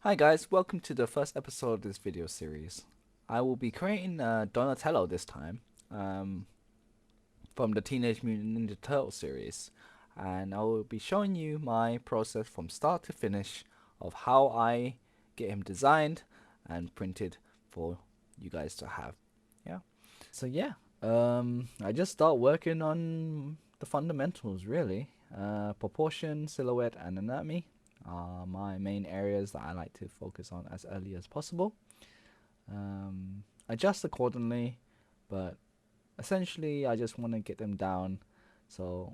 Hi guys, welcome to the first episode of this video series. I will be creating Donatello this time um, from the Teenage Mutant Ninja Turtle series, and I will be showing you my process from start to finish of how I get him designed and printed for you guys to have. Yeah. I just start working on the fundamentals really. Proportion, silhouette, and anatomy are my main areas that I like to focus on as early as possible. Adjust accordingly, but essentially I just want to get them down. So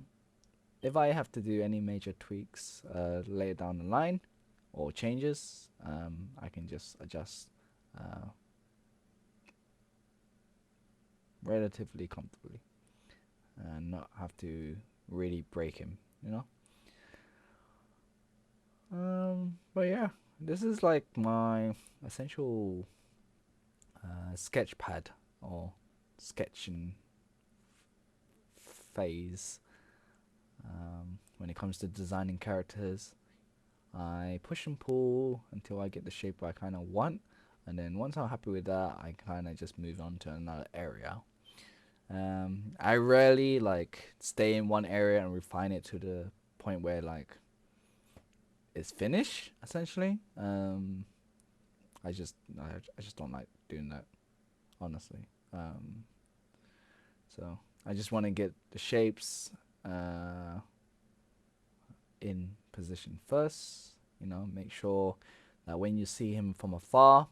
if I have to do any major tweaks later down the line or changes, I can just adjust uh, relatively comfortably and not have to really break him, you know. But yeah, this is like my essential sketch pad or sketching phase. When it comes to designing characters, I push and pull until I get the shape I kind of want, and then once I'm happy with that, I kind of just move on to another area. I rarely like stay in one area and refine it to the point where like it's finished essentially. I just don't like doing that honestly. Um, so I just want to get the shapes uh, in position first. You know, make sure that when you see him from afar,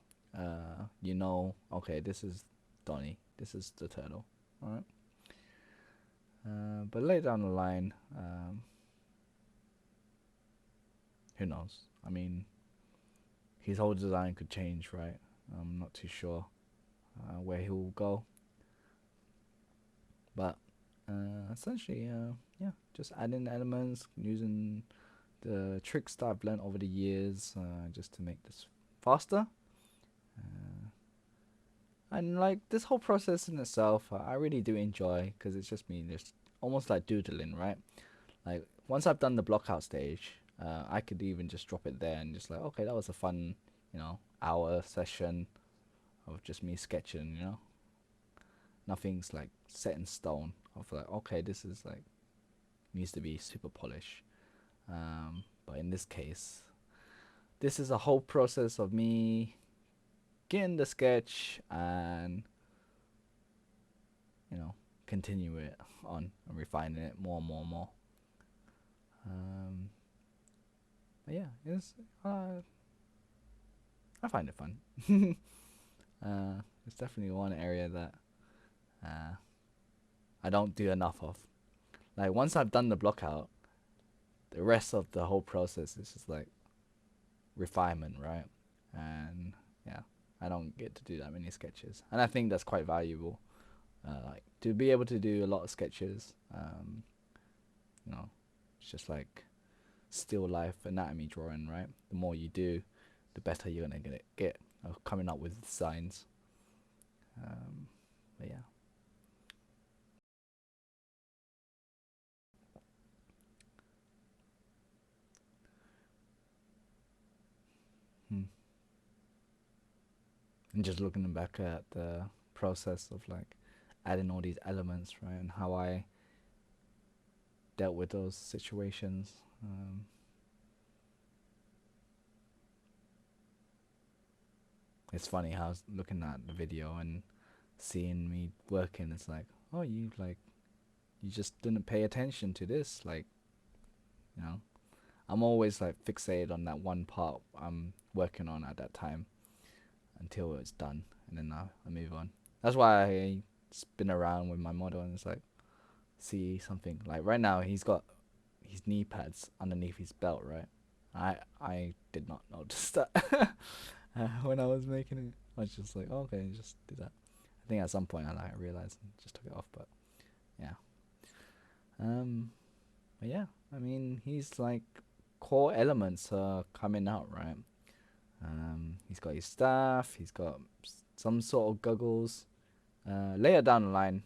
you know, okay, this is Donnie, this is the turtle. All right. But later down the line, who knows? I mean, his whole design could change, right? I'm not too sure where he will go, but essentially, yeah, just adding elements, using the tricks that I've learned over the years just to make this faster. Uh, and like this whole process in itself, I really do enjoy because it's just me just almost like doodling, right? Like once I've done the block out stage, I could even just drop it there and just like, okay, that was a fun, hour session of just me sketching, nothing's like set in stone. Of like, okay, this is like needs to be super polished. But in this case, this is a whole process of me getting the sketch and you know continue it on and refining it more and more and more. Um, but yeah, I find it fun. It's definitely one area that uh, I don't do enough of. Like once I've done the block out, the rest of the whole process is just like refinement, right? And yeah, I don't get to do that many sketches, and I think that's quite valuable. Like to be able to do a lot of sketches, you know, it's just like still life anatomy drawing, right? The more you do, the better you're gonna get coming up with designs. Um, but yeah. Hmm. And just looking back at the process of like adding all these elements, right, and how I dealt with those situations. It's funny how I was looking at the video and seeing me working. It's like, oh, you just didn't pay attention to this. Like, you know, I'm always like fixated on that one part I'm working on at that time until it's done, and then I move on. That's why I spin around with my model and it's like see something like right now he's got his knee pads underneath his belt, right? I did not notice that when I was making it. I was just like, oh, okay, just do that. I think at some point I like realized and just took it off, but yeah. Um, but yeah, I mean he's like core elements are coming out, right? He's got his staff. He's got some sort of goggles. Later down the line,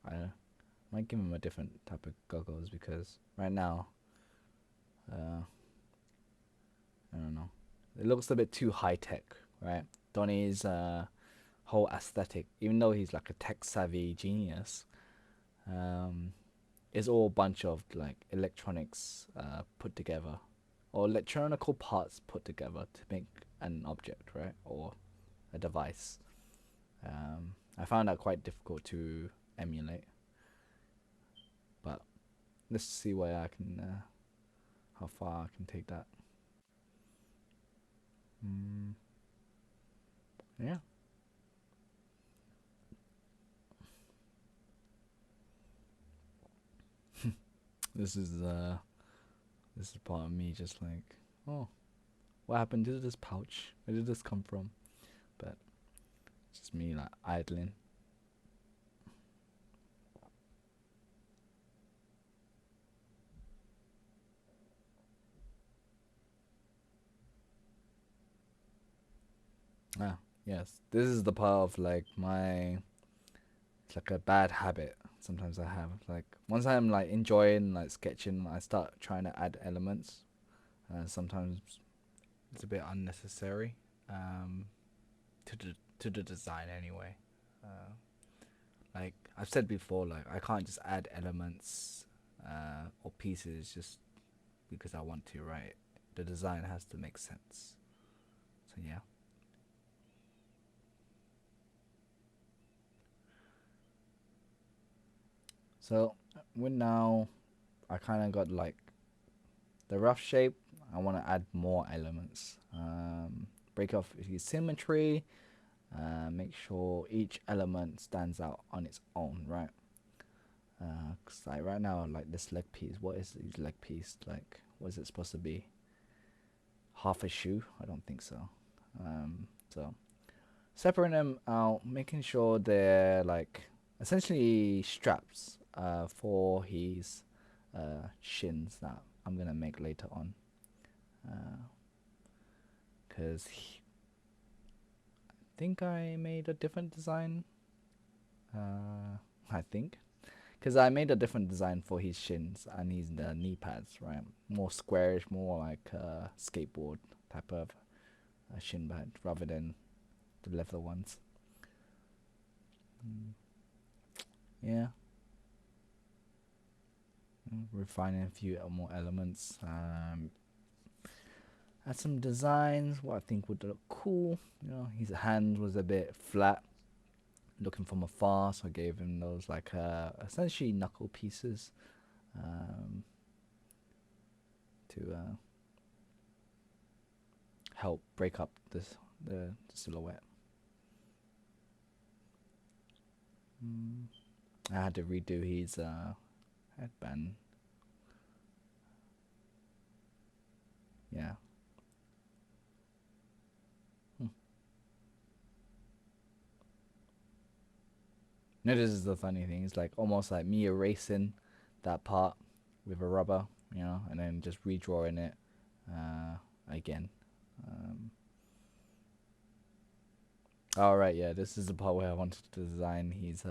I might give him a different type of goggles because right now, uh, it looks a bit too high tech, right? Donnie's whole aesthetic, even though he's like a tech savvy genius, um, is all a bunch of like electronics put together, or electronical parts put together to make an object, right, or a device. I found that quite difficult to emulate, but let's see where I can, how far I can take that. Mm, yeah, this is uh, this is part of me just like, oh, what happened to this pouch? Where did this come from? But it's just me like idling. Ah, yes, this is the part of like my, it's like a bad habit sometimes I have. Like once I'm like enjoying like sketching, I start trying to add elements. Sometimes it's a bit unnecessary, um, to the design anyway. Uh, like I've said before, like I can't just add elements or pieces just because I want to, right? The design has to make sense. So yeah. So with now, I kind of got like the rough shape. I want to add more elements. Break off the symmetry. Make sure each element stands out on its own, right? Cause like right now, like this leg piece. What is this leg piece like? What is it supposed to be? Half a shoe? I don't think so. So separating them out, making sure they're like essentially straps for his shins that I'm gonna make later on. Because I think I made a different design. I think. Because I made a different design for his shins and his knee pads, right? More squarish, more like skateboard type of shin pad rather than the leather ones. Mm. Yeah, refining a few more elements. Add some designs, what I think would look cool. You know, his hand was a bit flat, looking from afar, so I gave him those like essentially knuckle pieces um, to help break up the silhouette. Mm. I had to redo his headband. Yeah. Hmm. No, this is the funny thing. It's like almost like me erasing that part with a rubber, you know, and then just redrawing it again. Um, all right, yeah, this is the part where I wanted to design his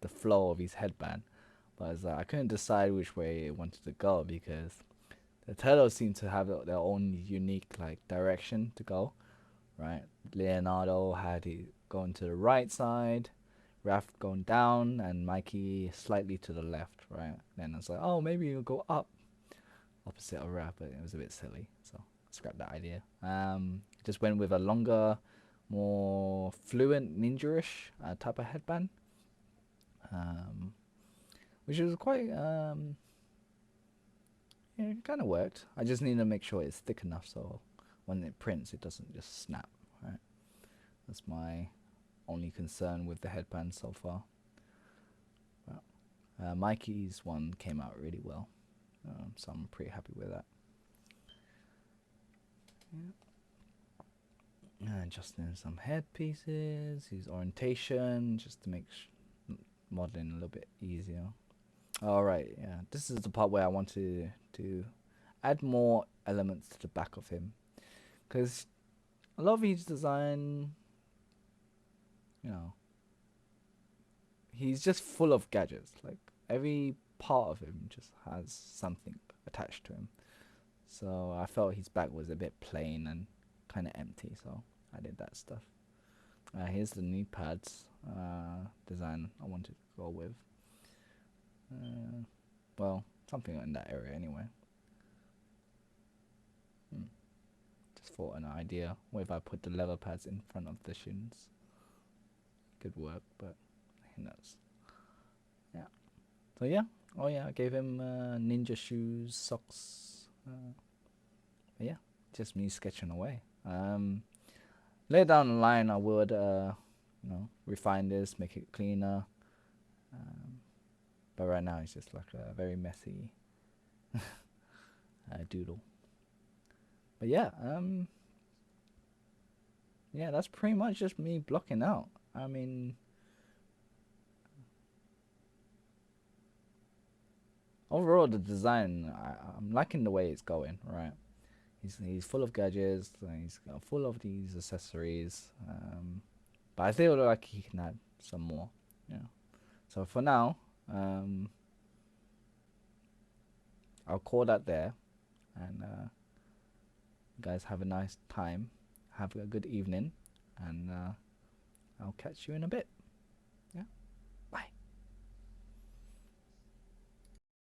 the flow of his headband, but it's like I couldn't decide which way I wanted to go because the turtles seem to have their own unique like direction to go. Right, Leonardo had it going to the right side, Raph going down, and Mikey slightly to the left. Right, then I was like, oh, maybe you'll go up opposite of Raph, but it was a bit silly, so scrap that idea. Just went with a longer, more fluent ninja-ish type of headband, um, which was quite yeah, it kind of worked. I just need to make sure it's thick enough so when it prints, it doesn't just snap. Right, that's my only concern with the headband so far. Well, Mikey's one came out really well, so I'm pretty happy with that. Yeah. Adjusting some head pieces, his orientation, just to make modeling a little bit easier. All right, yeah, this is the part where I want to add more elements to the back of him, because a lot of his design, you know, he's just full of gadgets. Like every part of him just has something attached to him. So I felt his back was a bit plain and kind of empty, so I did that stuff. Here's the knee pads design I wanted to go with. Well, something in that area anyway. Just thought an idea. What if I put the leather pads in front of the shins? Could work, but who knows. Yeah. So yeah. Oh yeah, I gave him ninja shoes, socks. But yeah, just me sketching away. Later down the line, I would, refine this, make it cleaner. But right now, it's just like a very messy doodle. But yeah, yeah, that's pretty much just me blocking out. I mean, overall, the design, I'm liking the way it's going, right? He's full of gadgets, he's full of these accessories, but I feel like he can add some more, you know. So for now, I'll call that there, and guys have a nice time, have a good evening, and I'll catch you in a bit.